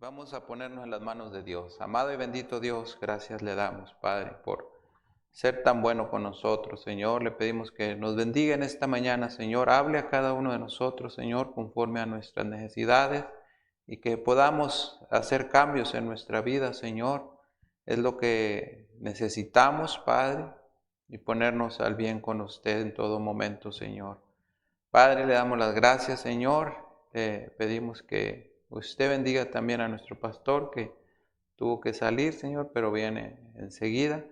Vamos a ponernos en las manos de Dios. Amado y bendito Dios, gracias le damos, Padre, por ser tan bueno con nosotros, Señor. Le pedimos que nos bendiga en esta mañana, Señor. Hable a cada uno de nosotros, Señor, conforme a nuestras necesidades y que podamos hacer cambios en nuestra vida, Señor. Es lo que necesitamos, Padre, y ponernos al bien con usted en todo momento, Señor. Padre, le damos las gracias, Señor. Le pedimos que usted bendiga también a nuestro pastor que tuvo que salir, Señor, pero viene enseguida.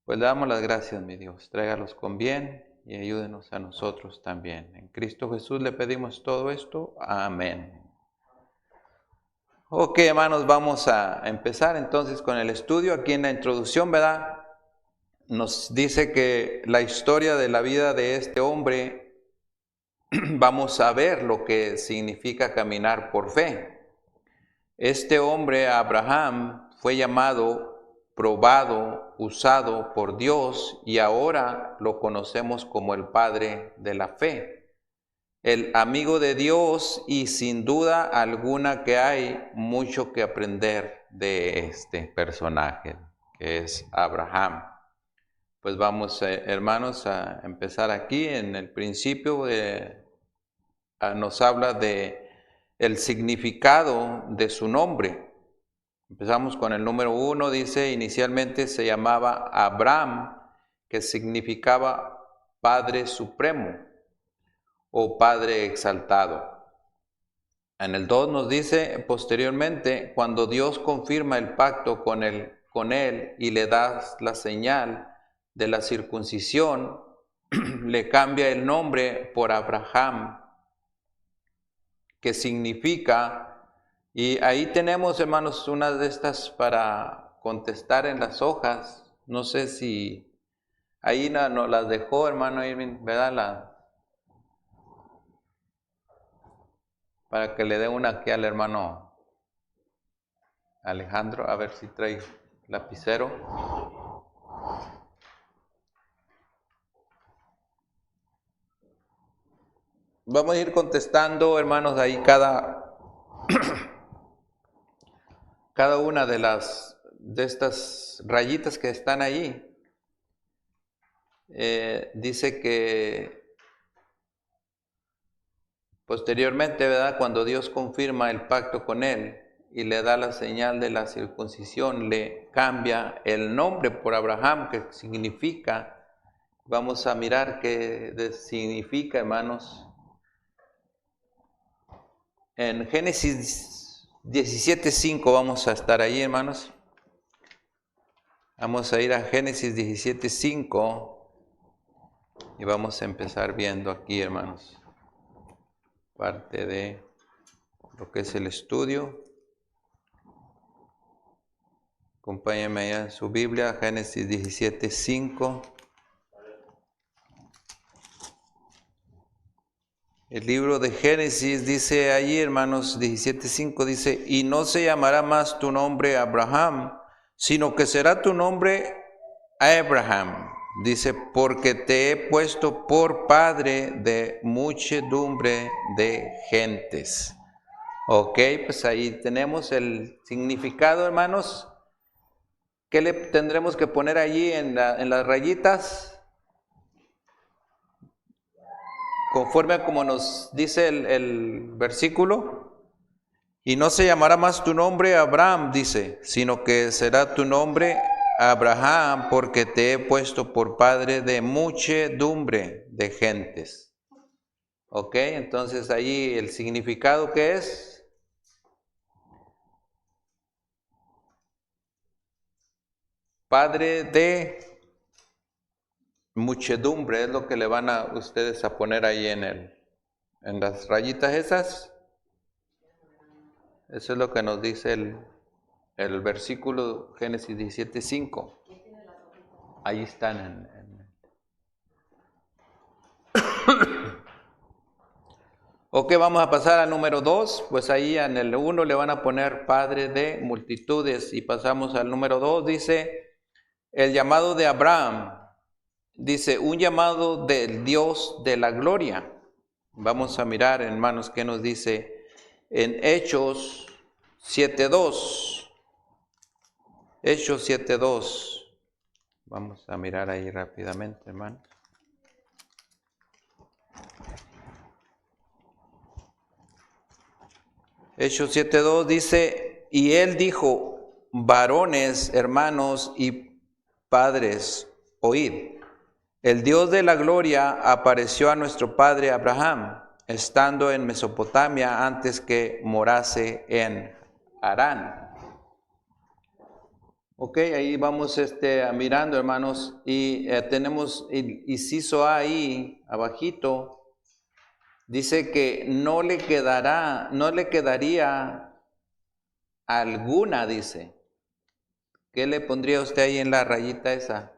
Pues le damos las gracias, mi Dios. Tráigalos con bien y ayúdenos a nosotros también. En Cristo Jesús le pedimos todo esto. Amén. Ok, hermanos, vamos a empezar entonces con el estudio. Aquí en la introducción, ¿verdad? Nos dice que la historia de la vida de este hombre, vamos a ver lo que significa caminar por fe. Este hombre, Abraham, fue llamado, probado, usado por Dios y ahora lo conocemos como el padre de la fe. El amigo de Dios y sin duda alguna que hay mucho que aprender de este personaje que es Abraham. Pues vamos, hermanos, a empezar aquí en el principio. Nos habla de el significado de su nombre. Empezamos con el número 1, dice, inicialmente se llamaba Abraham, que significaba Padre Supremo o Padre Exaltado. En el 2 nos dice, posteriormente, cuando Dios confirma el pacto con él y le da la señal de la circuncisión, le cambia el nombre por Abraham, que significa, y ahí tenemos, hermanos, unas de estas para contestar en las hojas. No sé si ahí nos las dejó, hermano Irving, ¿verdad? Para que le dé una aquí al hermano Alejandro, a ver si trae lapicero. Vamos a ir contestando, hermanos, ahí cada una de estas rayitas que están ahí. Dice que posteriormente, ¿verdad? Cuando Dios confirma el pacto con él y le da la señal de la circuncisión, le cambia el nombre por Abraham, que significa, vamos a mirar qué significa, hermanos. En Génesis 17:5 vamos a estar ahí, hermanos. Vamos a ir a Génesis 17:5 y vamos a empezar viendo aquí, hermanos, parte de lo que es el estudio. Acompáñenme allá en su Biblia, Génesis 17:5. El libro de Génesis dice allí, hermanos, 17:5 dice, y no se llamará más tu nombre Abraham, sino que será tu nombre Abraham. Dice, porque te he puesto por padre de muchedumbre de gentes. Ok, pues ahí tenemos el significado, hermanos. ¿Qué le tendremos que poner allí en las rayitas? Conforme a como nos dice el versículo. Y no se llamará más tu nombre Abraham, dice, sino que será tu nombre Abraham, porque te he puesto por padre de muchedumbre de gentes. Ok, entonces ahí el significado que es. Padre de muchedumbre, es lo que le van a ustedes a poner ahí en las rayitas esas. Eso es lo que nos dice el versículo Génesis 17:5. Ahí están. Ok, vamos a pasar al número 2. Pues ahí en el 1 le van a poner padre de multitudes. Y pasamos al número 2. Dice, el llamado de Abraham. Dice, un llamado del Dios de la gloria. Vamos a mirar, hermanos, qué nos dice en Hechos 7:2. Hechos 7:2. Vamos a mirar ahí rápidamente, hermano. Hechos 7:2 dice, y él dijo, varones, hermanos y padres, oíd. El Dios de la gloria apareció a nuestro padre Abraham, estando en Mesopotamia antes que morase en Harán. Ok, ahí vamos mirando, hermanos, y tenemos el inciso A ahí, abajito. Dice que no le quedaría alguna, dice. ¿Qué le pondría usted ahí en la rayita esa?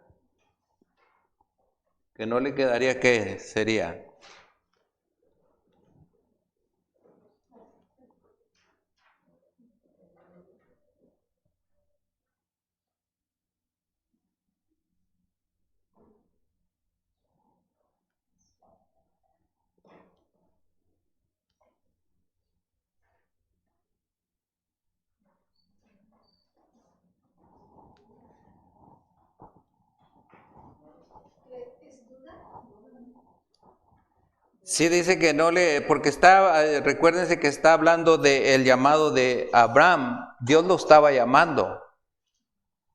Que no le quedaría, ¿qué sería? Sí, dice que no le, porque recuérdense que está hablando del llamado de Abraham, Dios lo estaba llamando.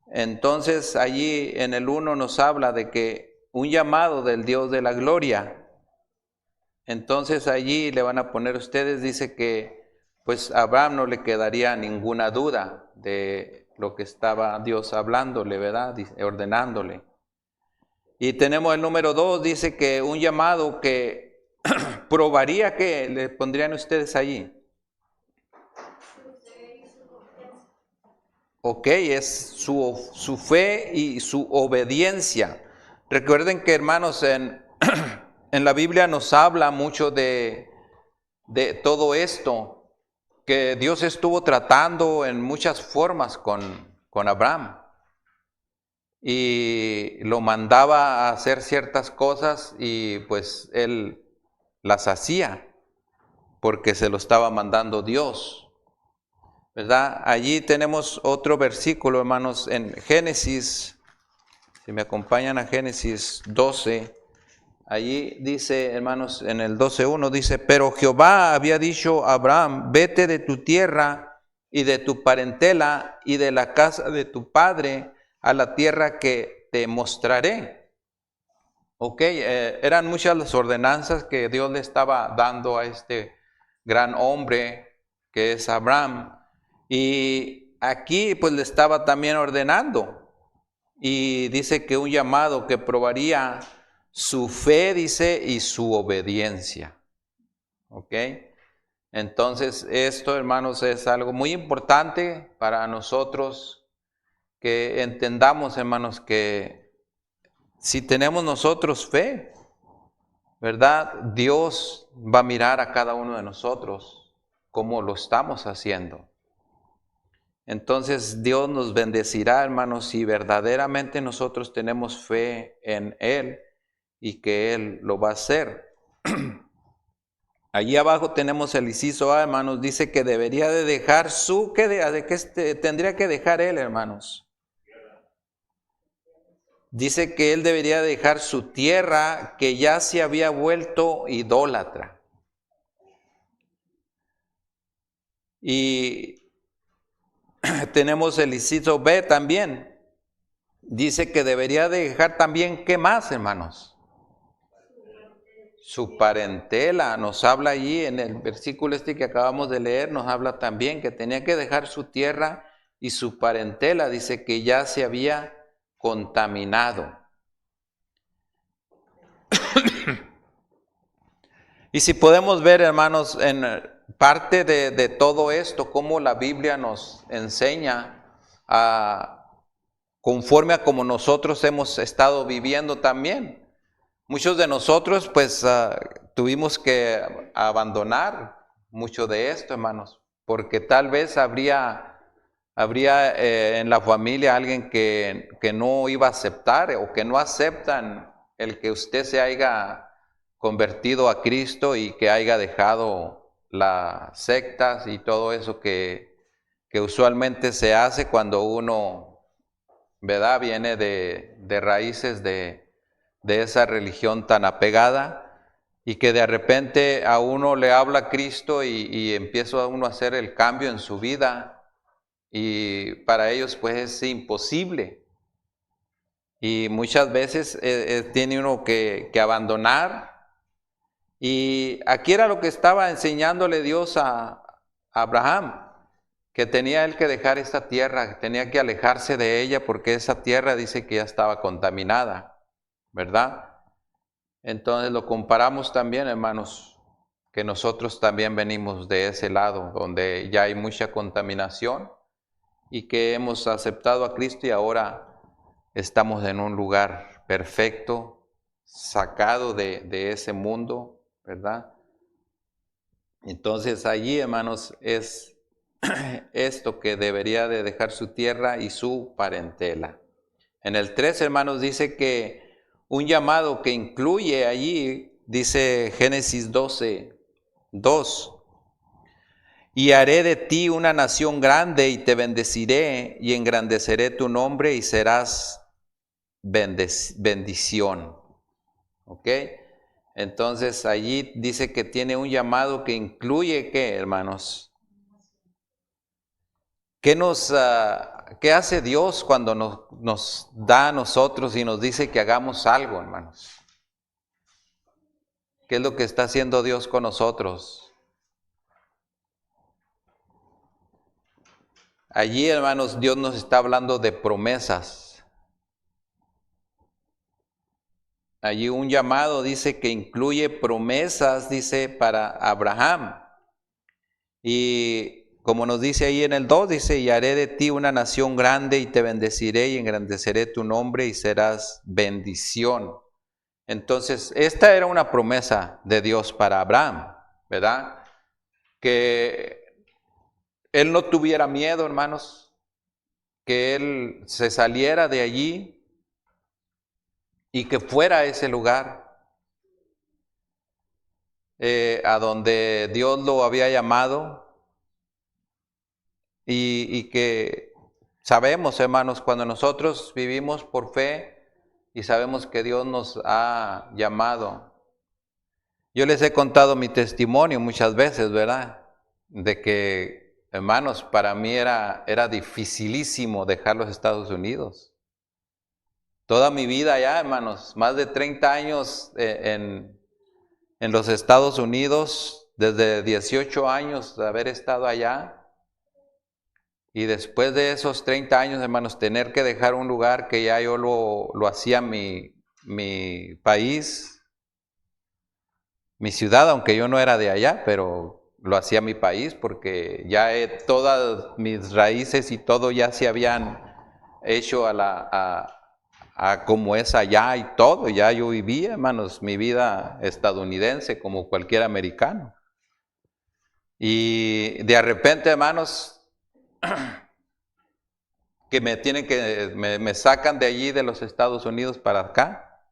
Entonces allí en el 1 nos habla de que un llamado del Dios de la gloria. Entonces allí le van a poner ustedes, dice que pues a Abraham no le quedaría ninguna duda de lo que estaba Dios hablándole, ¿verdad? Ordenándole. Y tenemos el número 2, dice que un llamado que probaría, que le pondrían ustedes allí. Ok, es su fe y su obediencia. Recuerden que, hermanos, en la Biblia nos habla mucho de todo esto, que Dios estuvo tratando en muchas formas con Abraham. Y lo mandaba a hacer ciertas cosas y pues él las hacía porque se lo estaba mandando Dios, ¿verdad? Allí tenemos otro versículo, hermanos, en Génesis, si me acompañan a Génesis 12, allí dice, hermanos, en el 12:1 dice, pero Jehová había dicho a Abraham, vete de tu tierra y de tu parentela y de la casa de tu padre a la tierra que te mostraré. Ok, eran muchas las ordenanzas que Dios le estaba dando a este gran hombre que es Abraham. Y aquí pues le estaba también ordenando. Y dice que un llamado que probaría su fe, dice, y su obediencia. Ok. Entonces esto, hermanos, es algo muy importante para nosotros que entendamos, hermanos, que si tenemos nosotros fe, ¿verdad? Dios va a mirar a cada uno de nosotros cómo lo estamos haciendo. Entonces Dios nos bendecirá, hermanos, si verdaderamente nosotros tenemos fe en Él y que Él lo va a hacer. Allí abajo tenemos el inciso A, hermanos, dice que debería de dejar ¿qué tendría que dejar Él, hermanos? Dice que Él debería dejar su tierra que ya se había vuelto idólatra. Y tenemos el inciso B también. Dice que debería dejar también, ¿qué más, hermanos? Su parentela. Nos habla allí en el versículo que acabamos de leer, nos habla también que tenía que dejar su tierra y su parentela. Dice que ya se había contaminado. Y si podemos ver, hermanos, en parte de todo esto, cómo la Biblia nos enseña conforme a como nosotros hemos estado viviendo también. Muchos de nosotros pues tuvimos que abandonar mucho de esto, hermanos, porque tal vez habría en la familia alguien que no iba a aceptar o que no aceptan el que usted se haya convertido a Cristo y que haya dejado las sectas y todo eso que que usualmente se hace cuando uno, ¿verdad?, viene de raíces de esa religión tan apegada, y que de repente a uno le habla Cristo y empieza uno a hacer el cambio en su vida, y para ellos pues es imposible. Y muchas veces tiene uno que abandonar. Y aquí era lo que estaba enseñándole Dios a Abraham, que tenía él que dejar esta tierra, que tenía que alejarse de ella porque esa tierra dice que ya estaba contaminada, ¿verdad? Entonces lo comparamos también, hermanos, que nosotros también venimos de ese lado donde ya hay mucha contaminación y que hemos aceptado a Cristo y ahora estamos en un lugar perfecto, sacado de ese mundo, ¿verdad? Entonces allí, hermanos, es esto que debería de dejar su tierra y su parentela. En el 3, hermanos, dice que un llamado que incluye allí, dice Génesis 12:2, y haré de ti una nación grande y te bendeciré y engrandeceré tu nombre y serás bendición. ¿Ok? Entonces allí dice que tiene un llamado que incluye, ¿qué, hermanos? ¿Qué hace Dios cuando nos da a nosotros y nos dice que hagamos algo, hermanos? ¿Qué es lo que está haciendo Dios con nosotros? Allí, hermanos, Dios nos está hablando de promesas. Allí un llamado dice que incluye promesas, dice, para Abraham. Y como nos dice ahí en el 2, dice, y haré de ti una nación grande y te bendeciré y engrandeceré tu nombre y serás bendición. Entonces, esta era una promesa de Dios para Abraham, ¿verdad? Que él no tuviera miedo, hermanos, que él se saliera de allí y que fuera a ese lugar a donde Dios lo había llamado, y que sabemos, hermanos, cuando nosotros vivimos por fe y sabemos que Dios nos ha llamado. Yo les he contado mi testimonio muchas veces, ¿verdad? De que, hermanos, para mí era dificilísimo dejar los Estados Unidos. Toda mi vida allá, hermanos, más de 30 años en los Estados Unidos, desde 18 años de haber estado allá. Y después de esos 30 años, hermanos, tener que dejar un lugar que ya yo lo hacía mi país, mi ciudad, aunque yo no era de allá, pero lo hacía mi país porque ya todas mis raíces y todo ya se habían hecho a como es allá y todo. Ya yo vivía, hermanos, mi vida estadounidense como cualquier americano. Y de repente, hermanos, que me sacan de allí de los Estados Unidos para acá.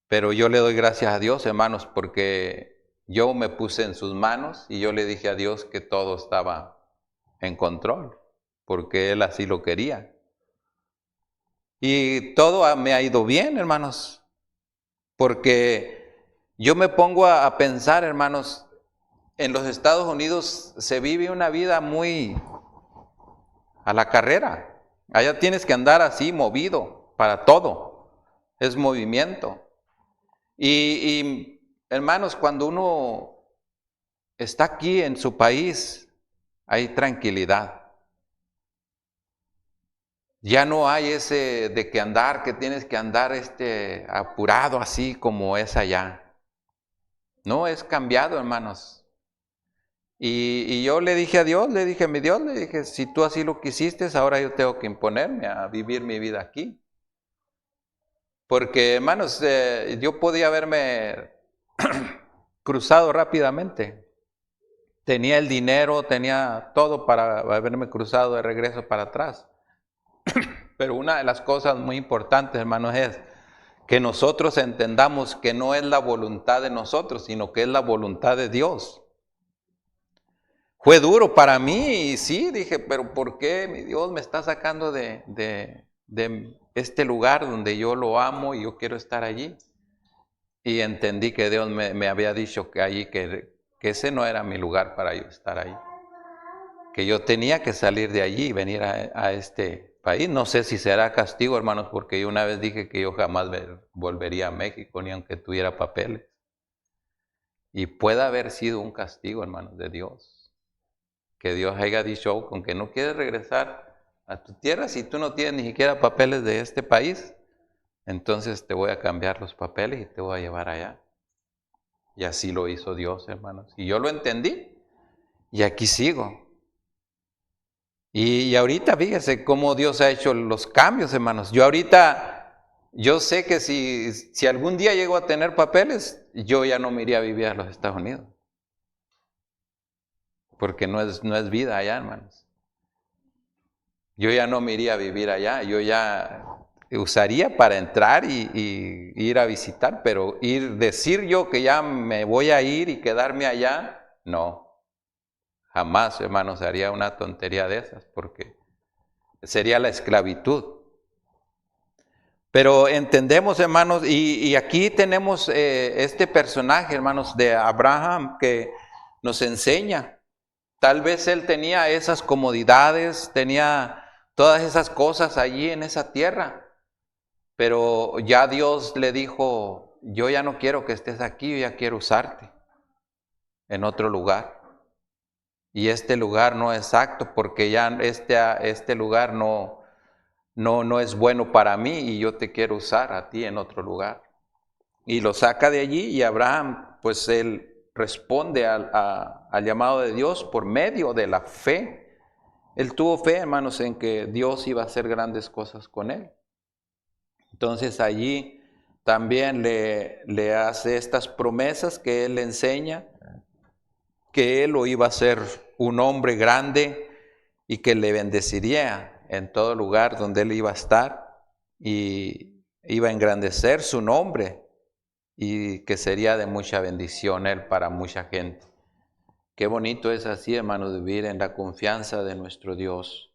Pero yo le doy gracias a Dios, hermanos, porque yo me puse en sus manos y yo le dije a Dios que todo estaba en control, porque Él así lo quería. Y todo me ha ido bien, hermanos, porque yo me pongo a pensar, hermanos, en los Estados Unidos se vive una vida muy a la carrera. Allá tienes que andar así, movido para todo. Es movimiento. Y hermanos, cuando uno está aquí en su país, hay tranquilidad. Ya no hay ese de que tienes que andar apurado así como es allá. No, es cambiado, hermanos. Y yo le dije a Dios, mi Dios, si tú así lo quisiste, ahora yo tengo que imponerme a vivir mi vida aquí. Porque, hermanos, yo podía haberme cruzado rápidamente. Tenía el dinero, tenía todo para haberme cruzado de regreso para atrás. Pero una de las cosas muy importantes, hermanos, es que nosotros entendamos que no es la voluntad de nosotros, sino que es la voluntad de Dios. Fue duro para mí y sí, dije, pero ¿por qué mi Dios me está sacando de este lugar donde yo lo amo y yo quiero estar allí? Y entendí que Dios me había dicho que allí, que ese no era mi lugar para yo estar ahí. Que yo tenía que salir de allí y venir a este país. No sé si será castigo, hermanos, porque yo una vez dije que yo jamás volvería a México, ni aunque tuviera papeles. Y puede haber sido un castigo, hermanos, de Dios. Que Dios haya dicho, "Oh, con que no quieres regresar a tu tierra, si tú no tienes ni siquiera papeles de este país, entonces te voy a cambiar los papeles y te voy a llevar allá". Y así lo hizo Dios, hermanos. Y yo lo entendí. Y aquí sigo. Y ahorita fíjese cómo Dios ha hecho los cambios, hermanos. Yo ahorita, yo sé que si algún día llego a tener papeles, yo ya no me iría a vivir a los Estados Unidos. Porque no es vida allá, hermanos. Yo ya no me iría a vivir allá. Yo ya usaría para entrar y ir a visitar, pero decir yo que ya me voy a ir y quedarme allá, no. Jamás, hermanos, haría una tontería de esas, porque sería la esclavitud. Pero entendemos, hermanos, y aquí tenemos este personaje, hermanos, de Abraham, que nos enseña. Tal vez él tenía esas comodidades, tenía todas esas cosas allí en esa tierra, pero ya Dios le dijo, yo ya no quiero que estés aquí, yo ya quiero usarte en otro lugar. Y este lugar no es apto porque ya este lugar no es bueno para mí y yo te quiero usar a ti en otro lugar. Y lo saca de allí y Abraham, pues él responde al llamado de Dios por medio de la fe. Él tuvo fe, hermanos, en que Dios iba a hacer grandes cosas con él. Entonces allí también le hace estas promesas que él le enseña, que él lo iba a hacer un hombre grande y que le bendeciría en todo lugar donde él iba a estar y iba a engrandecer su nombre y que sería de mucha bendición él para mucha gente. Qué bonito es así, hermanos, vivir en la confianza de nuestro Dios.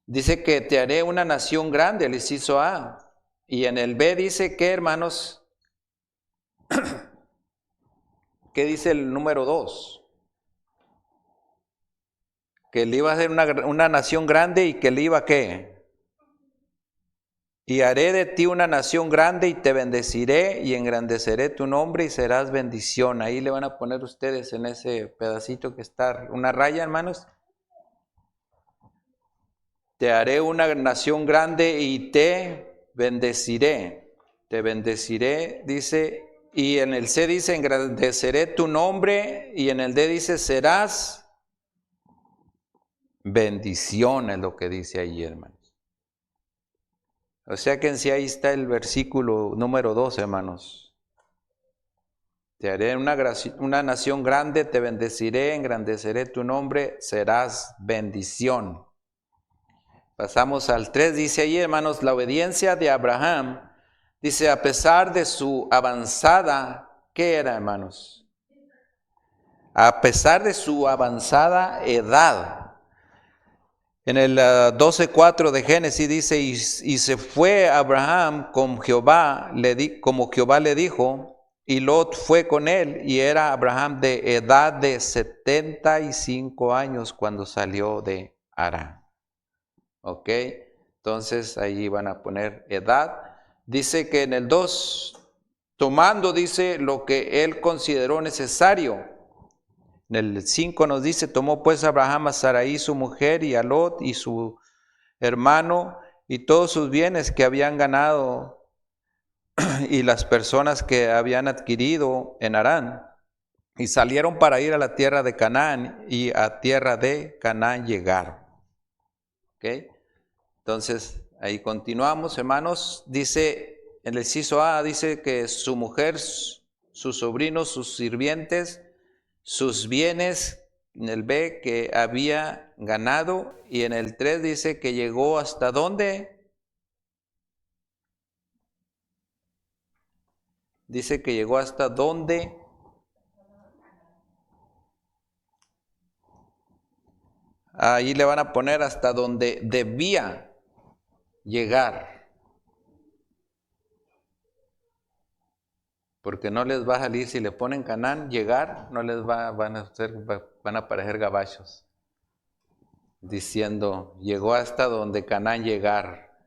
Dice que te haré una nación grande, el inciso A. Y en el B dice que, hermanos, ¿qué dice el número 2? Que le iba a hacer una nación grande y que le iba a ¿qué? Y haré de ti una nación grande y te bendeciré y engrandeceré tu nombre y serás bendición. Ahí le van a poner ustedes en ese pedacito que está una raya, hermanos. Te haré una nación grande y te bendeciré. Te bendeciré, dice, y en el C dice, engrandeceré tu nombre, y en el D dice, serás bendición, es lo que dice ahí, hermanos. O sea que en sí ahí está el versículo número 2, hermanos. Te haré una nación grande, te bendeciré, engrandeceré tu nombre, serás bendición. Pasamos al 3, dice ahí, hermanos, la obediencia de Abraham, dice, a pesar de su avanzada, ¿qué era, hermanos? A pesar de su avanzada edad. En el 12:4 de Génesis dice, y se fue Abraham con Jehová, como Jehová le dijo, y Lot fue con él, y era Abraham de edad de 75 años cuando salió de Harán. ¿Ok? Entonces ahí van a poner edad. Dice que en el 2, tomando, dice, lo que él consideró necesario. En el 5 nos dice, tomó pues Abraham a Sarai su mujer y a Lot y su hermano y todos sus bienes que habían ganado y las personas que habían adquirido en Harán. Y salieron para ir a la tierra de Canaán y a tierra de Canaán llegaron. ¿Ok? Entonces, ahí continuamos, hermanos. Dice, en el inciso A, dice que su mujer, sus sobrinos, sus sirvientes, sus bienes, en el B, que había ganado, y en el 3 dice que llegó hasta ¿dónde? Dice que llegó hasta ¿dónde? Ahí le van a poner hasta donde debía llegar. Porque no les va a salir, si le ponen Canaán, llegar, no les van a aparecer gabachos. Diciendo, llegó hasta donde Canaán llegar.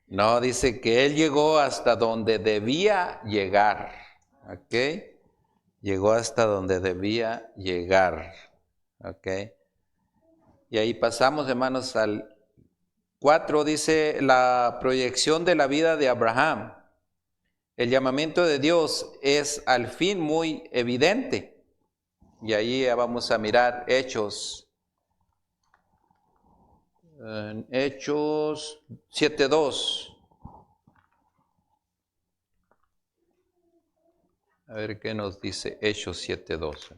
No, dice que él llegó hasta donde debía llegar. ¿Ok? Llegó hasta donde debía llegar. ¿Ok? Y ahí pasamos, hermanos, al 4, dice la proyección de la vida de Abraham. El llamamiento de Dios es al fin muy evidente. Y ahí vamos a mirar Hechos. Hechos 7:2. A ver qué nos dice Hechos 7:2.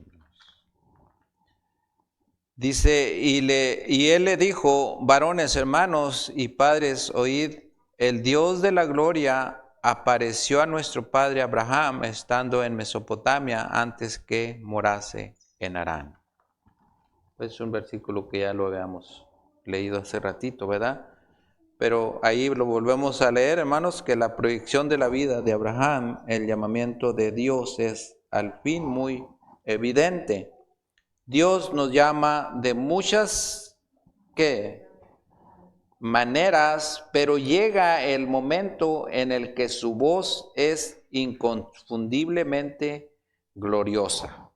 Dice, y él le dijo, varones, hermanos y padres, oíd, el Dios de la gloria apareció a nuestro padre Abraham estando en Mesopotamia antes que morase en Harán. Es un versículo que ya lo habíamos leído hace ratito, ¿verdad? Pero ahí lo volvemos a leer, hermanos, que la proyección de la vida de Abraham, el llamamiento de Dios es al fin muy evidente. Dios nos llama de muchas maneras, pero llega el momento en el que su voz es inconfundiblemente gloriosa.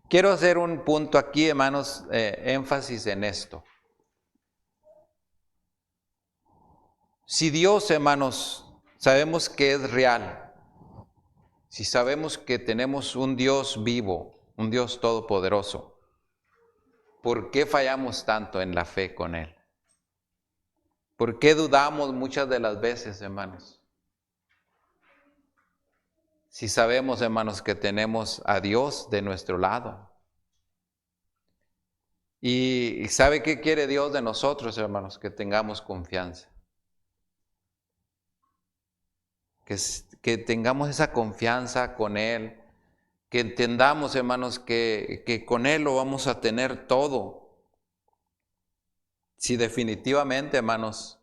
Quiero hacer un punto aquí, hermanos, énfasis en esto. Si Dios, hermanos, sabemos que es real, si sabemos que tenemos un Dios vivo, un Dios todopoderoso, ¿por qué fallamos tanto en la fe con Él? ¿Por qué dudamos muchas de las veces, hermanos? Si sabemos, hermanos, que tenemos a Dios de nuestro lado. ¿Y sabe qué quiere Dios de nosotros, hermanos? Que tengamos confianza. Que tengamos esa confianza con Él. Que entendamos, hermanos, que con Él lo vamos a tener todo. Sí, definitivamente, hermanos.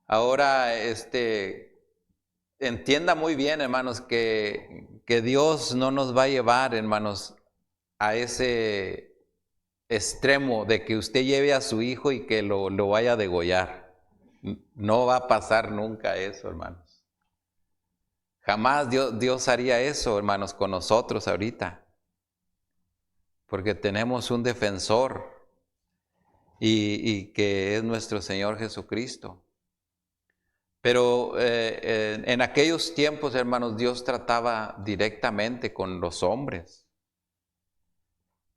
Ahora, entienda muy bien, hermanos, que Dios no nos va a llevar, hermanos, a ese extremo de que usted lleve a su hijo y que lo vaya a degollar. No va a pasar nunca eso, hermanos. Jamás Dios haría eso, hermanos, con nosotros ahorita. Porque tenemos un defensor y que es nuestro Señor Jesucristo. Pero en aquellos tiempos, hermanos, Dios trataba directamente con los hombres.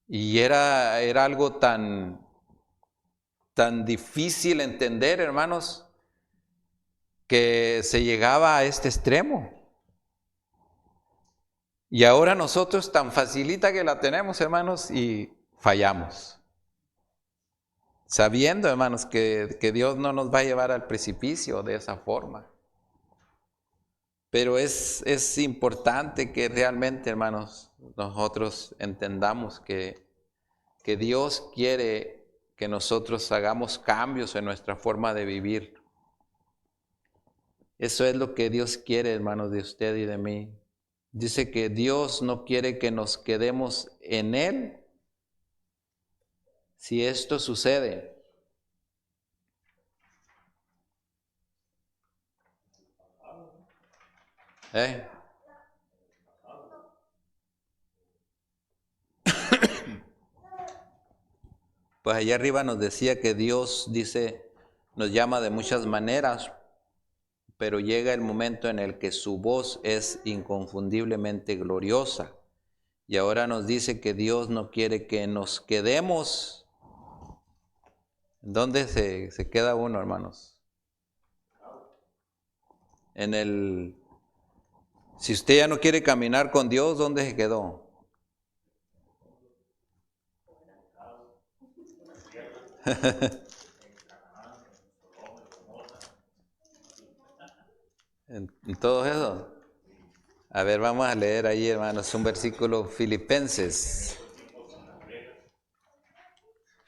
Y era algo tan difícil entender, hermanos, que se llegaba a este extremo. Y ahora nosotros tan facilita que la tenemos, hermanos, y fallamos. Sabiendo, hermanos, que Dios no nos va a llevar al precipicio de esa forma. Pero es importante que realmente, hermanos, nosotros entendamos que Dios quiere que nosotros hagamos cambios en nuestra forma de vivir. Eso es lo que Dios quiere, hermanos, de usted y de mí. Dice que Dios no quiere que nos quedemos en Él si esto sucede. Pues allá arriba nos decía que Dios, dice, nos llama de muchas maneras, pero llega el momento en el que su voz es inconfundiblemente gloriosa. Y ahora nos dice que Dios no quiere que nos quedemos. ¿Dónde se queda uno, hermanos? Si usted ya no quiere caminar con Dios, ¿dónde se quedó? en todo eso. A ver, vamos a leer ahí, hermanos, un versículo, Filipenses.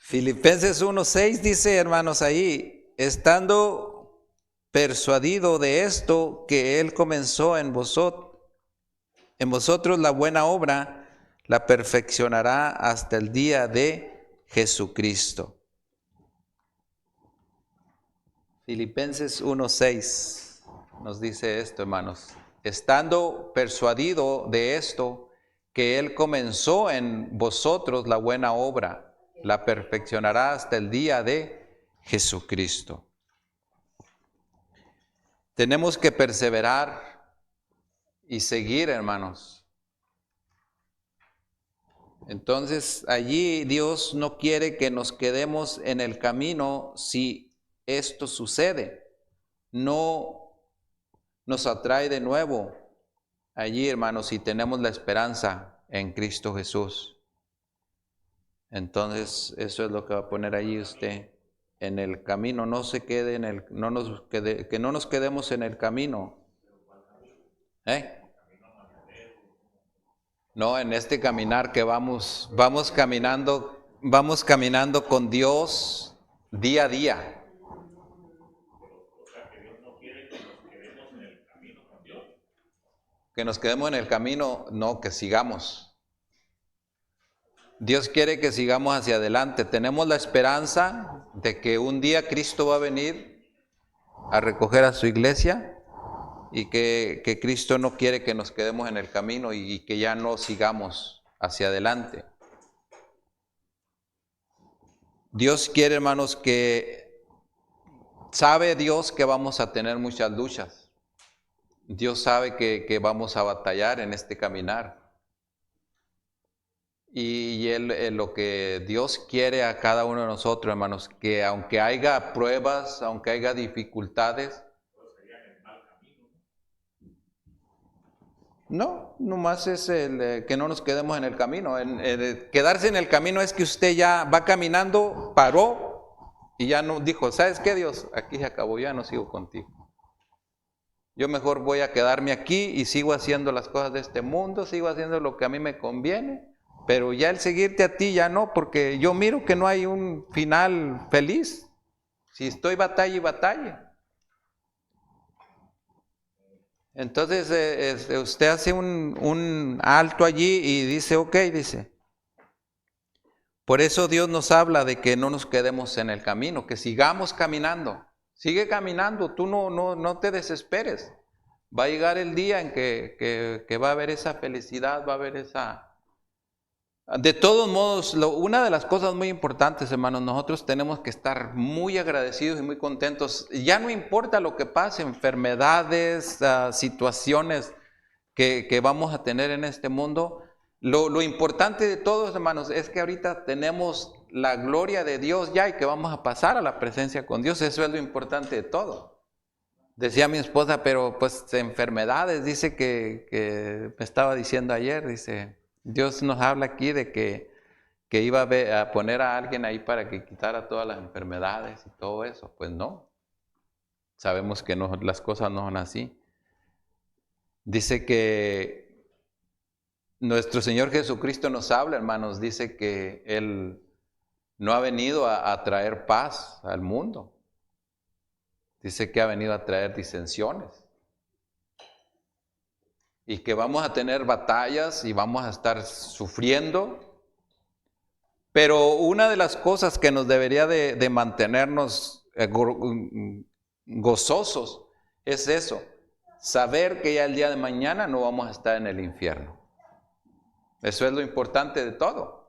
Filipenses 1:6 dice, hermanos, ahí, estando persuadido de esto, que Él comenzó en vosotros la buena obra, la perfeccionará hasta el día de Jesucristo. Filipenses 1:6 nos dice esto, hermanos. Estando persuadido de esto, que Él comenzó en vosotros la buena obra, la perfeccionará hasta el día de Jesucristo. Tenemos que perseverar y seguir, hermanos. Entonces, allí Dios no quiere que nos quedemos en el camino si esto sucede. No nos atrae de nuevo allí, hermanos, si tenemos la esperanza en Cristo Jesús. Entonces, eso es lo que va a poner allí usted en el camino. No se quede en el, que no nos quedemos en el camino. No, en este caminar que vamos caminando con Dios día a día. Que nos quedemos en el camino, no, que sigamos. Dios quiere que sigamos hacia adelante. Tenemos la esperanza de que un día Cristo va a venir a recoger a su iglesia y que Cristo no quiere que nos quedemos en el camino y que ya no sigamos hacia adelante. Dios quiere, hermanos, sabe Dios que vamos a tener muchas luchas. Dios sabe que vamos a batallar en este caminar. Y lo que Dios quiere a cada uno de nosotros, hermanos, que aunque haya pruebas, aunque haya dificultades, no, nomás es que no nos quedemos en el camino. Quedarse en el camino es que usted ya va caminando, paró y ya no dijo, ¿sabes qué, Dios? Aquí se acabó, ya no sigo contigo. Yo mejor voy a quedarme aquí y sigo haciendo las cosas de este mundo, sigo haciendo lo que a mí me conviene. Pero ya el seguirte a ti ya no, porque yo miro que no hay un final feliz. Si estoy batalla y batalla. Entonces usted hace un alto allí y dice, ok, dice. Por eso Dios nos habla de que no nos quedemos en el camino, que sigamos caminando. Sigue caminando, tú no te desesperes. Va a llegar el día en que va a haber esa felicidad, va a haber esa... De todos modos, una de las cosas muy importantes, hermanos, nosotros tenemos que estar muy agradecidos y muy contentos. Ya no importa lo que pase, enfermedades, situaciones que vamos a tener en este mundo. Lo importante de todos, hermanos, es que ahorita tenemos la gloria de Dios ya y que vamos a pasar a la presencia con Dios. Eso es lo importante de todo. Decía mi esposa, pero pues enfermedades, dice que me estaba diciendo ayer, dice... Dios nos habla aquí de que iba a poner a alguien ahí para que quitara todas las enfermedades y todo eso. Pues no. Sabemos que no, las cosas no son así. Dice que nuestro Señor Jesucristo nos habla, hermanos. Dice que Él no ha venido a traer paz al mundo. Dice que ha venido a traer disensiones. Y que vamos a tener batallas y vamos a estar sufriendo. Pero una de las cosas que nos debería de mantenernos gozosos es eso, saber que ya el día de mañana no vamos a estar en el infierno. Eso es lo importante de todo.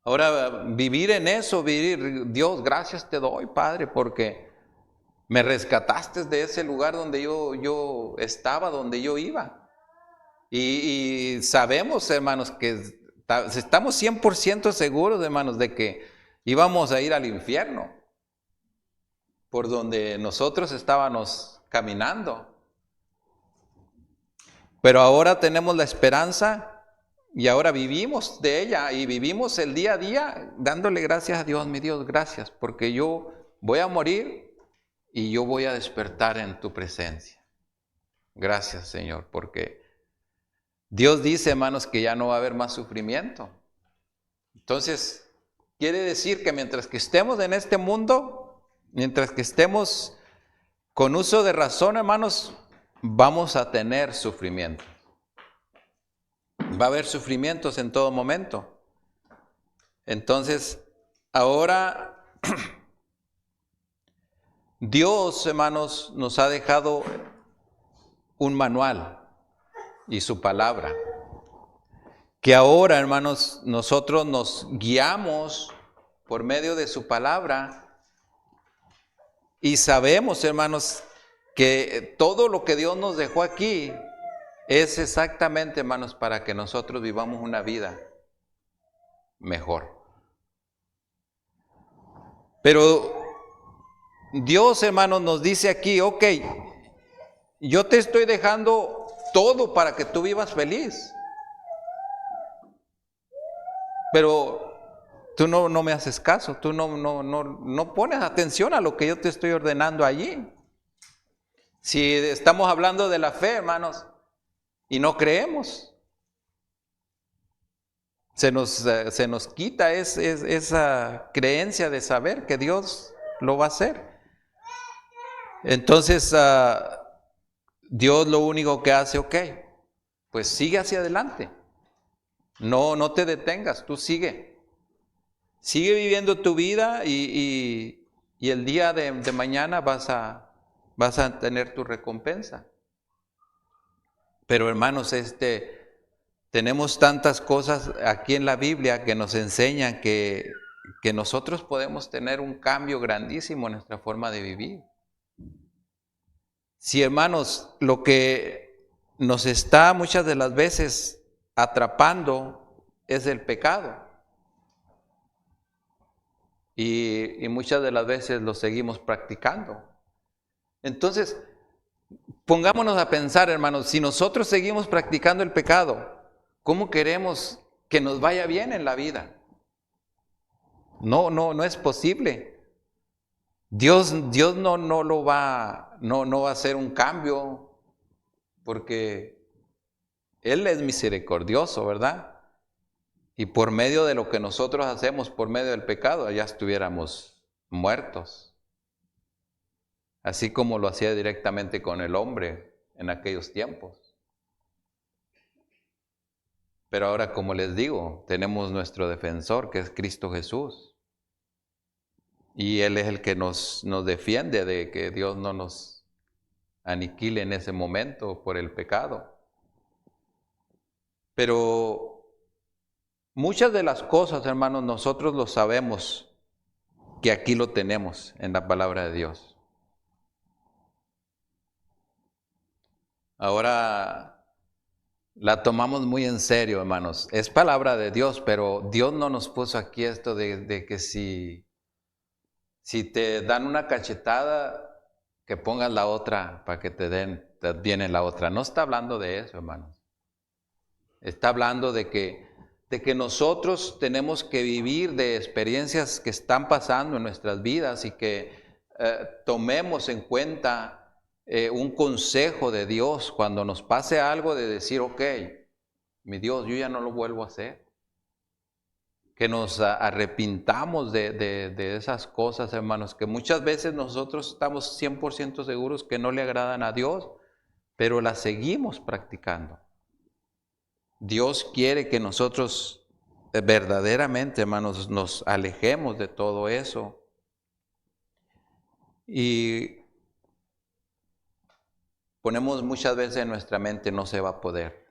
Ahora, vivir en eso, Dios, gracias te doy, Padre, porque me rescataste de ese lugar donde yo estaba, donde yo iba. Y sabemos, hermanos, que estamos 100% seguros, hermanos, de que íbamos a ir al infierno, por donde nosotros estábamos caminando. Pero ahora tenemos la esperanza y ahora vivimos de ella y vivimos el día a día dándole gracias a Dios, mi Dios, gracias, porque yo voy a morir y yo voy a despertar en tu presencia. Gracias, Señor, porque Dios dice, hermanos, que ya no va a haber más sufrimiento. Entonces, Quiere decir que mientras que estemos en este mundo, mientras que estemos con uso de razón, hermanos, vamos a tener sufrimiento. Va a haber sufrimientos en todo momento. Entonces, ahora Dios, hermanos, nos ha dejado un manual y su palabra. Que ahora, hermanos, nosotros nos guiamos por medio de su palabra y sabemos, hermanos, que todo lo que Dios nos dejó aquí es exactamente, hermanos, para que nosotros vivamos una vida mejor. Pero Dios, hermanos, nos dice aquí, ok, yo te estoy dejando todo para que tú vivas feliz. Pero tú no me haces caso, tú no pones atención a lo que yo te estoy ordenando allí. Si estamos hablando de la fe, hermanos, y no creemos, se nos quita esa creencia de saber que Dios lo va a hacer. Entonces, Dios lo único que hace, ok, pues sigue hacia adelante. No te detengas, tú sigue. Sigue viviendo tu vida y el día de mañana vas a tener tu recompensa. Pero hermanos, tenemos tantas cosas aquí en la Biblia que nos enseñan que nosotros podemos tener un cambio grandísimo en nuestra forma de vivir. Si, hermanos, lo que nos está muchas de las veces atrapando es el pecado. Y muchas de las veces lo seguimos practicando. Entonces, pongámonos a pensar, hermanos, si nosotros seguimos practicando el pecado, ¿cómo queremos que nos vaya bien en la vida? No es posible. Dios no va a hacer un cambio porque Él es misericordioso, ¿verdad? Y por medio de lo que nosotros hacemos, por medio del pecado, ya estuviéramos muertos. Así como lo hacía directamente con el hombre en aquellos tiempos. Pero ahora, como les digo, tenemos nuestro defensor, que es Cristo Jesús. Y Él es el que nos defiende de que Dios no nos aniquile en ese momento por el pecado. Pero muchas de las cosas, hermanos, nosotros lo sabemos, que aquí lo tenemos en la palabra de Dios. Ahora la tomamos muy en serio, hermanos. Es palabra de Dios, pero Dios no nos puso aquí esto de que si te dan una cachetada, que pongas la otra para que te viene la otra. No está hablando de eso, hermanos. Está hablando de que nosotros tenemos que vivir de experiencias que están pasando en nuestras vidas y que tomemos en cuenta un consejo de Dios cuando nos pase algo, de decir, ok, mi Dios, yo ya no lo vuelvo a hacer. Que nos arrepintamos de esas cosas, hermanos, que muchas veces nosotros estamos 100% seguros que no le agradan a Dios, pero las seguimos practicando. Dios quiere que nosotros verdaderamente, hermanos, nos alejemos de todo eso. Y ponemos muchas veces en nuestra mente, no se va a poder.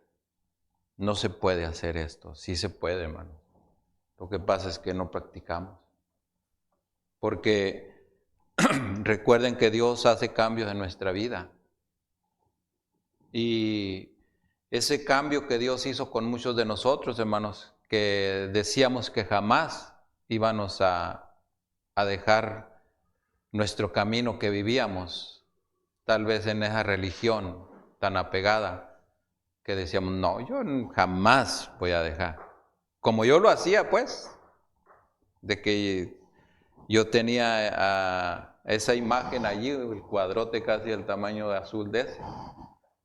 No se puede hacer esto. Sí se puede, hermano. Lo que pasa es que no practicamos. Porque recuerden que Dios hace cambios en nuestra vida. Y ese cambio que Dios hizo con muchos de nosotros, hermanos, que decíamos que jamás íbamos a dejar nuestro camino que vivíamos, tal vez en esa religión tan apegada, que decíamos, no, yo jamás voy a dejar. Como yo lo hacía, pues, de que yo tenía esa imagen allí, el cuadrote casi del tamaño de azul de ese,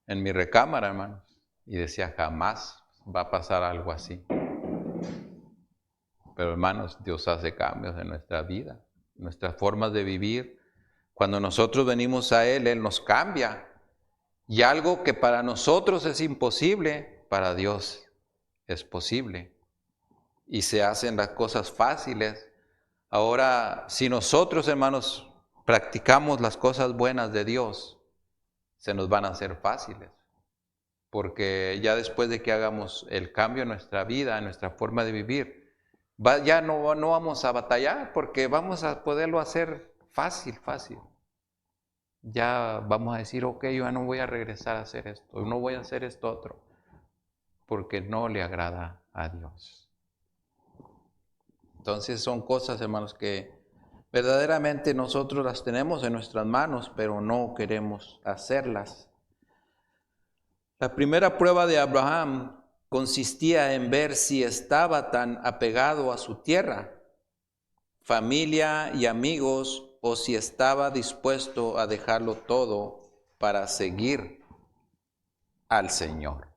en mi recámara, hermanos. Y decía, jamás va a pasar algo así. Pero hermanos, Dios hace cambios en nuestra vida, en nuestras formas de vivir. Cuando nosotros venimos a Él nos cambia. Y algo que para nosotros es imposible, para Dios es posible. Y se hacen las cosas fáciles. Ahora, si nosotros, hermanos, practicamos las cosas buenas de Dios, se nos van a hacer fáciles. Porque ya después de que hagamos el cambio en nuestra vida, en nuestra forma de vivir, ya no vamos a batallar porque vamos a poderlo hacer fácil. Ya vamos a decir, ok, yo ya no voy a regresar a hacer esto, no voy a hacer esto otro, porque no le agrada a Dios. Entonces son cosas, hermanos, que verdaderamente nosotros las tenemos en nuestras manos, pero no queremos hacerlas. La primera prueba de Abraham consistía en ver si estaba tan apegado a su tierra, familia y amigos, o si estaba dispuesto a dejarlo todo para seguir al Señor.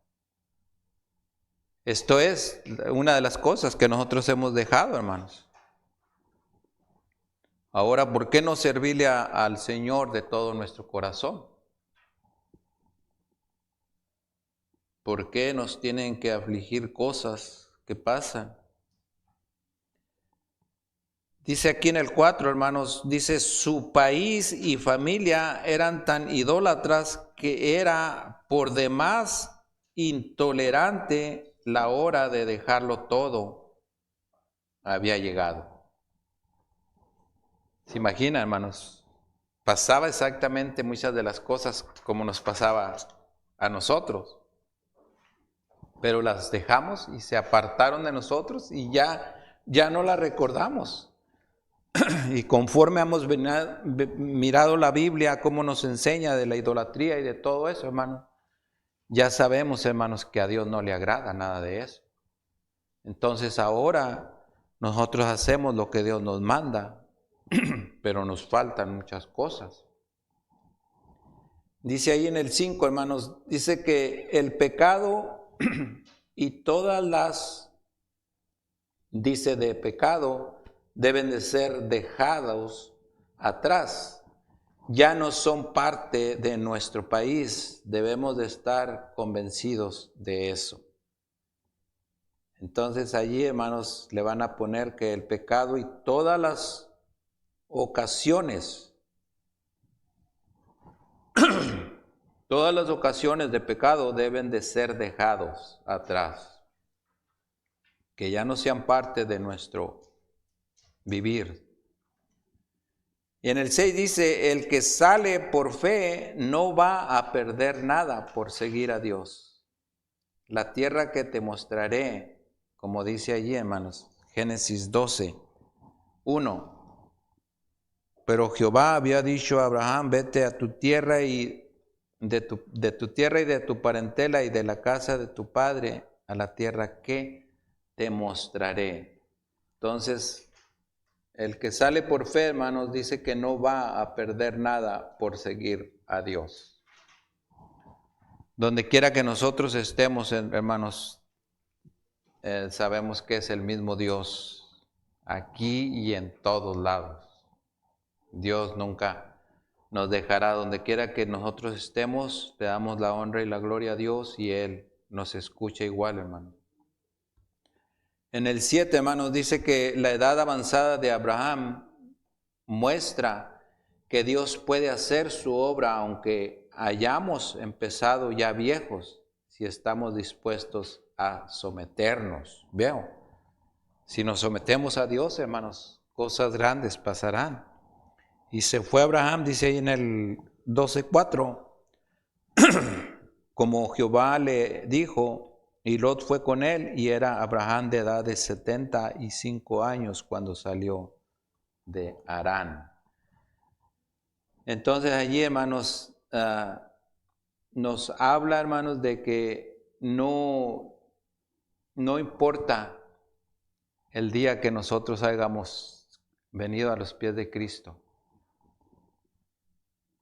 Esto es una de las cosas que nosotros hemos dejado, hermanos. Ahora, ¿por qué no servirle al Señor de todo nuestro corazón? ¿Por qué nos tienen que afligir cosas que pasan? Dice aquí en el 4, hermanos, dice, su país y familia eran tan idólatras que era por demás intolerante la hora de dejarlo todo. Había llegado. ¿Se imaginan, hermanos? Pasaba exactamente muchas de las cosas como nos pasaba a nosotros. Pero las dejamos y se apartaron de nosotros y ya no las recordamos. Y conforme hemos mirado la Biblia, cómo nos enseña de la idolatría y de todo eso, hermano, ya sabemos, hermanos, que a Dios no le agrada nada de eso. Entonces ahora nosotros hacemos lo que Dios nos manda, pero nos faltan muchas cosas. Dice ahí en el 5, hermanos, dice que el pecado y todas las, dice de pecado, deben de ser dejados atrás. Ya no son parte de nuestro país. Debemos de estar convencidos de eso. Entonces allí, hermanos, le van a poner que el pecado y todas las ocasiones de pecado deben de ser dejados atrás. Que ya no sean parte de nuestro vivir. Y en el 6 dice, el que sale por fe no va a perder nada por seguir a Dios. La tierra que te mostraré, como dice allí, hermanos, Génesis 12, 1. Pero Jehová había dicho a Abraham, vete a tu tierra y de tu tierra y de tu parentela y de la casa de tu padre a la tierra que te mostraré. Entonces, el que sale por fe, hermanos, dice que no va a perder nada por seguir a Dios. Donde quiera que nosotros estemos, hermanos, sabemos que es el mismo Dios, aquí y en todos lados. Dios nunca nos dejará. Donde quiera que nosotros estemos, le damos la honra y la gloria a Dios y Él nos escucha igual, hermano. En el 7, hermanos, dice que la edad avanzada de Abraham muestra que Dios puede hacer su obra aunque hayamos empezado ya viejos, si estamos dispuestos a someternos. Veo, si nos sometemos a Dios, hermanos, cosas grandes pasarán. Y se fue Abraham, dice ahí en el 12:4, como Jehová le dijo, y Lot fue con él, y era Abraham de edad de 75 años cuando salió de Harán. Entonces allí, hermanos, nos habla, hermanos, de que no importa el día que nosotros hayamos venido a los pies de Cristo,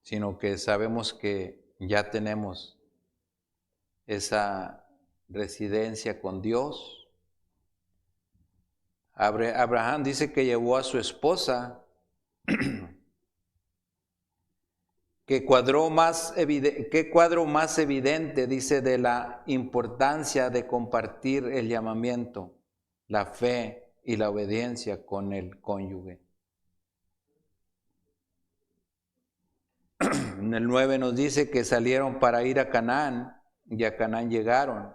sino que sabemos que ya tenemos esa residencia con Dios. Abraham dice que llevó a su esposa, ¿qué cuadro más evidente, dice, de la importancia de compartir el llamamiento, la fe y la obediencia con el cónyuge? En el 9 nos dice que salieron para ir a Canaán y a Canaán llegaron.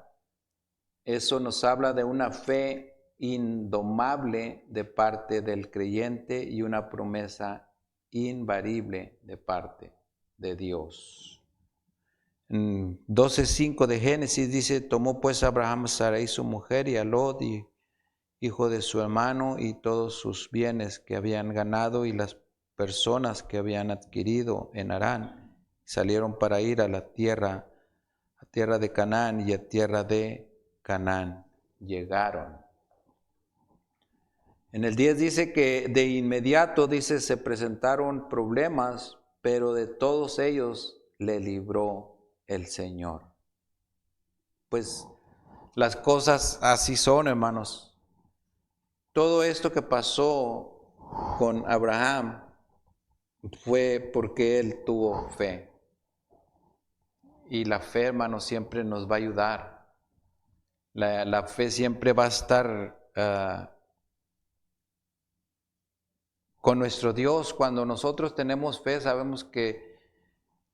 Eso nos habla de una fe indomable de parte del creyente y una promesa invariable de parte de Dios. En 12:5 de Génesis dice: tomó pues Abraham a Sarai su mujer y a Lot, hijo de su hermano, y todos sus bienes que habían ganado y las personas que habían adquirido en Harán. Salieron para ir a tierra de Canaán, y a tierra de Canaán llegaron. En el 10 dice que de inmediato, dice, se presentaron problemas, pero de todos ellos le libró el Señor. Pues las cosas así son, hermanos. Todo esto que pasó con Abraham fue porque él tuvo fe. Y la fe, hermanos, siempre nos va a ayudar. La fe siempre va a estar con nuestro Dios. Cuando nosotros tenemos fe, sabemos que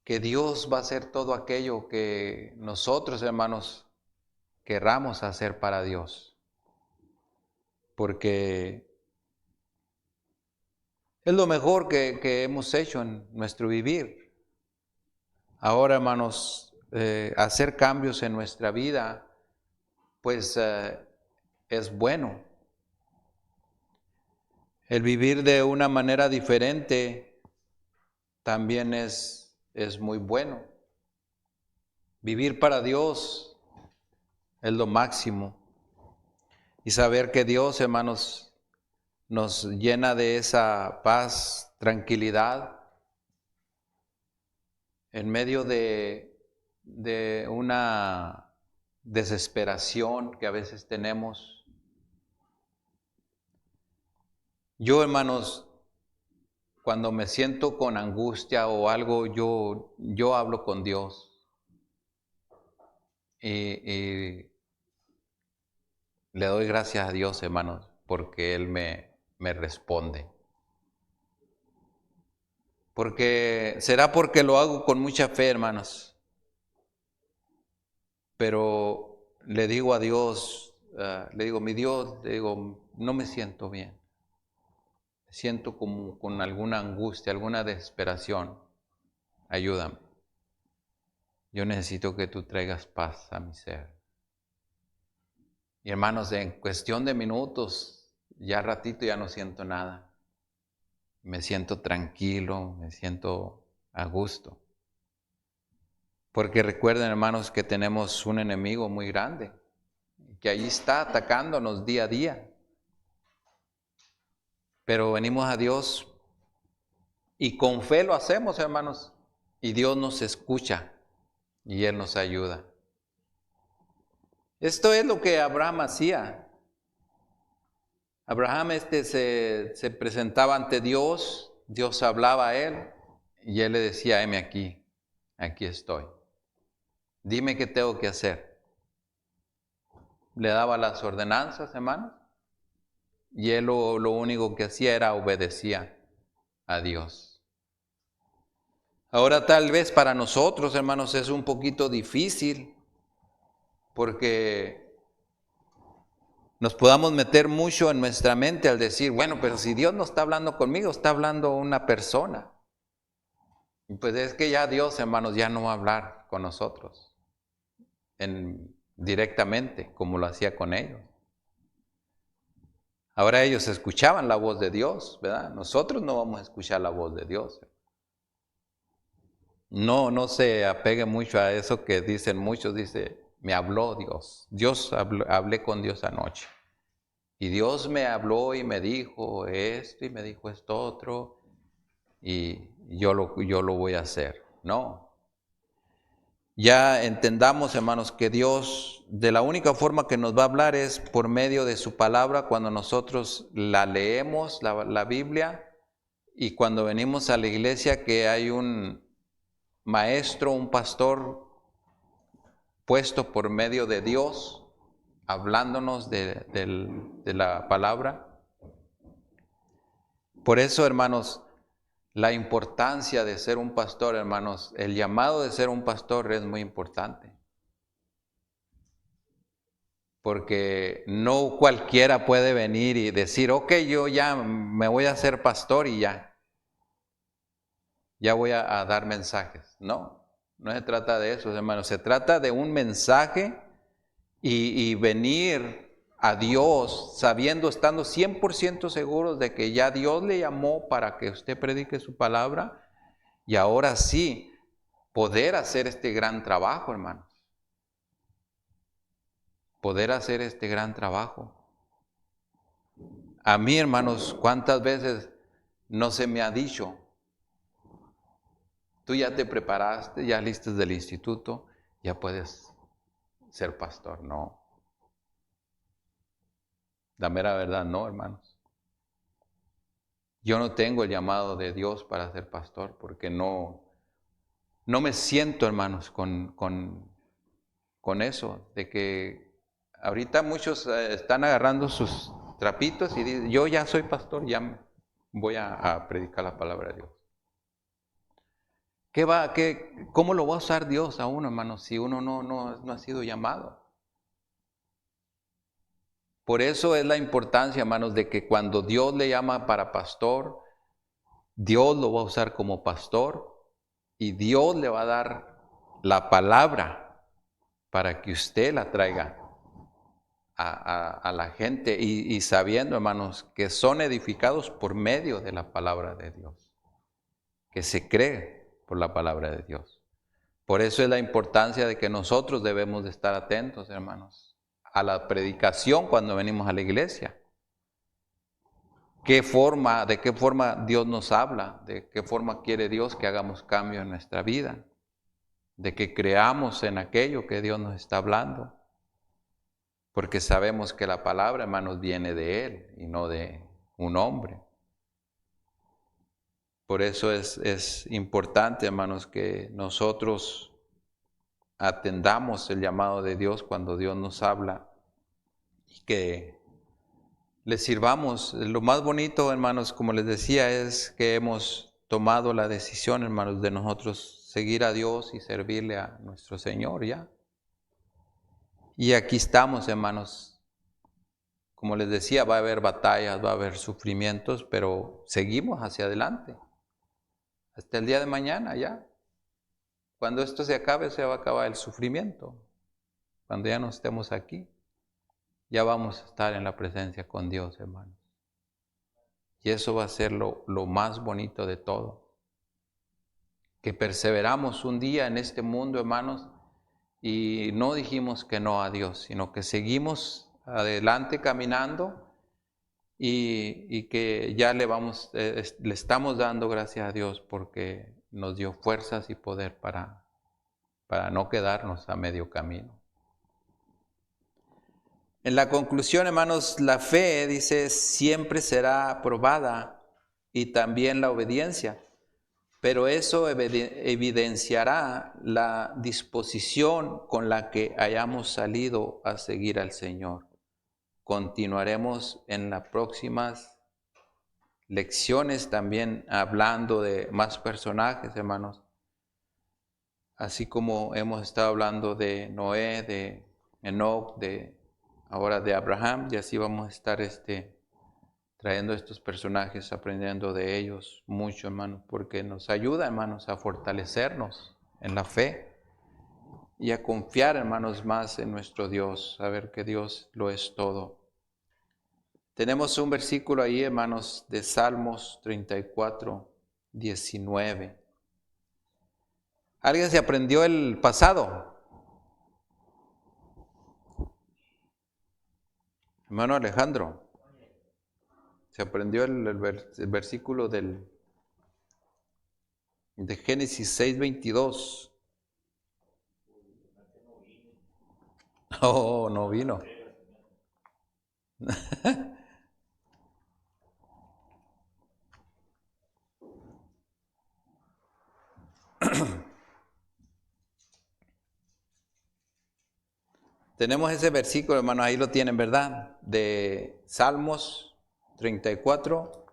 Dios va a hacer todo aquello que nosotros, hermanos, querramos hacer para Dios. Porque es lo mejor que hemos hecho en nuestro vivir. Ahora, hermanos, hacer cambios en nuestra vida, pues es bueno. El vivir de una manera diferente también es muy bueno. Vivir para Dios es lo máximo. Y saber que Dios, hermanos, nos llena de esa paz, tranquilidad, en medio de una desesperación que a veces tenemos. Yo, hermanos, cuando me siento con angustia o algo, yo hablo con Dios. Y le doy gracias a Dios, hermanos, porque Él me responde. Será porque lo hago con mucha fe, hermanos. Pero le digo a Dios, le digo, mi Dios, le digo, no me siento bien. Me siento como con alguna angustia, alguna desesperación. Ayúdame. Yo necesito que tú traigas paz a mi ser. Y hermanos, en cuestión de minutos, ya ratito ya no siento nada. Me siento tranquilo, me siento a gusto. Porque recuerden, hermanos, que tenemos un enemigo muy grande, que ahí está atacándonos día a día. Pero venimos a Dios y con fe lo hacemos, hermanos. Y Dios nos escucha y Él nos ayuda. Esto es lo que Abraham hacía. Abraham se presentaba ante Dios, Dios hablaba a él y él le decía, heme aquí estoy. Dime qué tengo que hacer. Le daba las ordenanzas, hermanos, y él lo único que hacía era obedecía a Dios. Ahora tal vez para nosotros, hermanos, es un poquito difícil porque nos podamos meter mucho en nuestra mente al decir, bueno, pero si Dios no está hablando conmigo, está hablando una persona. Y pues es que ya Dios, hermanos, ya no va a hablar con nosotros directamente como lo hacía con ellos. Ahora ellos escuchaban la voz de Dios, ¿verdad? Nosotros no vamos a escuchar la voz de Dios. No se apegue mucho a eso que dicen muchos, dice, me habló Dios. Hablé con Dios anoche. Y Dios me habló y me dijo esto y me dijo esto otro y yo lo voy a hacer. No. ya entendamos, hermanos, que Dios de la única forma que nos va a hablar es por medio de su palabra cuando nosotros la leemos, la Biblia, y cuando venimos a la iglesia que hay un maestro, un pastor puesto por medio de Dios, hablándonos de la palabra. Por eso, hermanos, la importancia de ser un pastor, hermanos, el llamado de ser un pastor es muy importante. Porque no cualquiera puede venir y decir, ok, yo ya me voy a hacer pastor y ya voy a dar mensajes. No, no se trata de eso, hermanos, se trata de un mensaje y venir a Dios sabiendo, estando 100% seguros de que ya Dios le llamó para que usted predique su palabra y ahora sí poder hacer este gran trabajo, hermanos. Poder hacer este gran trabajo. A mí, hermanos, ¿cuántas veces no se me ha dicho? Tú ya te preparaste, ya listas del instituto, ya puedes ser pastor. No. La mera verdad, no, hermanos. Yo no tengo el llamado de Dios para ser pastor porque no me siento, hermanos, con eso, de que ahorita muchos están agarrando sus trapitos y dicen, yo ya soy pastor, ya voy a predicar la palabra de Dios. ¿Cómo lo va a usar Dios a uno, hermano, si uno no ha sido llamado? Por eso es la importancia, hermanos, de que cuando Dios le llama para pastor, Dios lo va a usar como pastor y Dios le va a dar la palabra para que usted la traiga a la gente y sabiendo, hermanos, que son edificados por medio de la palabra de Dios, que se cree por la palabra de Dios. Por eso es la importancia de que nosotros debemos de estar atentos, hermanos, a la predicación cuando venimos a la iglesia. ¿De qué forma Dios nos habla? ¿De qué forma quiere Dios que hagamos cambio en nuestra vida? De que creamos en aquello que Dios nos está hablando. Porque sabemos que la palabra, hermanos, viene de Él y no de un hombre. Por eso es importante, hermanos, que nosotros atendamos el llamado de Dios cuando Dios nos habla y que le sirvamos. Lo más bonito, hermanos, como les decía, es que hemos tomado la decisión, hermanos, de nosotros seguir a Dios y servirle a nuestro Señor ya. Y aquí estamos, hermanos. Como les decía, va a haber batallas, va a haber sufrimientos, pero seguimos hacia adelante. Hasta el día de mañana ya. Cuando esto se acabe, se va a acabar el sufrimiento. Cuando ya no estemos aquí, ya vamos a estar en la presencia con Dios, hermanos. Y eso va a ser lo más bonito de todo. Que perseveramos un día en este mundo, hermanos, y no dijimos que no a Dios, sino que seguimos adelante caminando y que ya le estamos dando gracias a Dios porque nos dio fuerzas y poder para no quedarnos a medio camino. En la conclusión, hermanos, la fe, dice, siempre será probada y también la obediencia, pero eso evidenciará la disposición con la que hayamos salido a seguir al Señor. Continuaremos en las próximas lecciones también hablando de más personajes, hermanos, así como hemos estado hablando de Noé, de Enoc, ahora de Abraham, y así vamos a estar trayendo estos personajes, aprendiendo de ellos mucho, hermanos, porque nos ayuda, hermanos, a fortalecernos en la fe y a confiar, hermanos, más en nuestro Dios, saber que Dios lo es todo. Tenemos un versículo ahí, hermanos, de Salmos 34, 19. ¿Alguien se aprendió el pasado? Hermano Alejandro, se aprendió el versículo de Génesis 6, 22. Oh, no vino. Tenemos ese versículo, hermanos, ahí lo tienen, ¿verdad? De Salmos 34.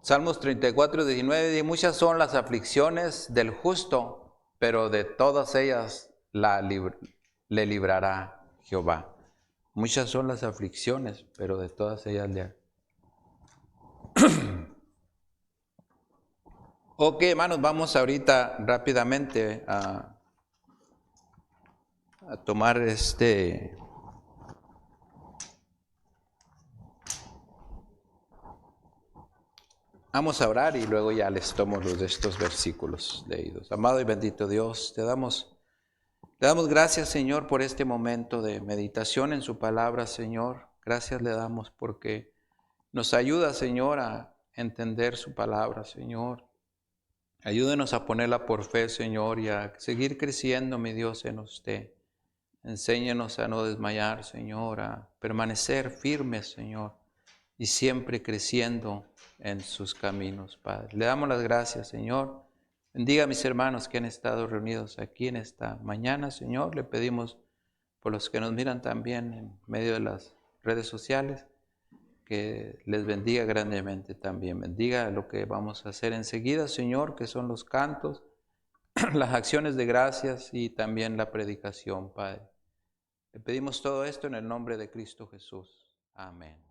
Salmos 34, 19, dice, muchas son las aflicciones del justo, pero de todas ellas le librará Jehová. Muchas son las aflicciones, pero de todas ellas le... Ok, hermanos, vamos ahorita rápidamente a tomar Vamos a orar y luego ya les tomo los de estos versículos leídos. Amado y bendito Dios, te damos gracias, Señor, por este momento de meditación en su palabra, Señor. Gracias le damos porque nos ayuda, Señor, a entender su palabra, Señor. Ayúdenos a ponerla por fe, Señor, y a seguir creciendo, mi Dios, en usted. Enséñanos a no desmayar, Señor, a permanecer firmes, Señor, y siempre creciendo en sus caminos, Padre. Le damos las gracias, Señor. Bendiga a mis hermanos que han estado reunidos aquí en esta mañana, Señor. Le pedimos por los que nos miran también en medio de las redes sociales, que les bendiga grandemente también. Bendiga lo que vamos a hacer enseguida, Señor, que son los cantos, las acciones de gracias y también la predicación, Padre. Le pedimos todo esto en el nombre de Cristo Jesús. Amén.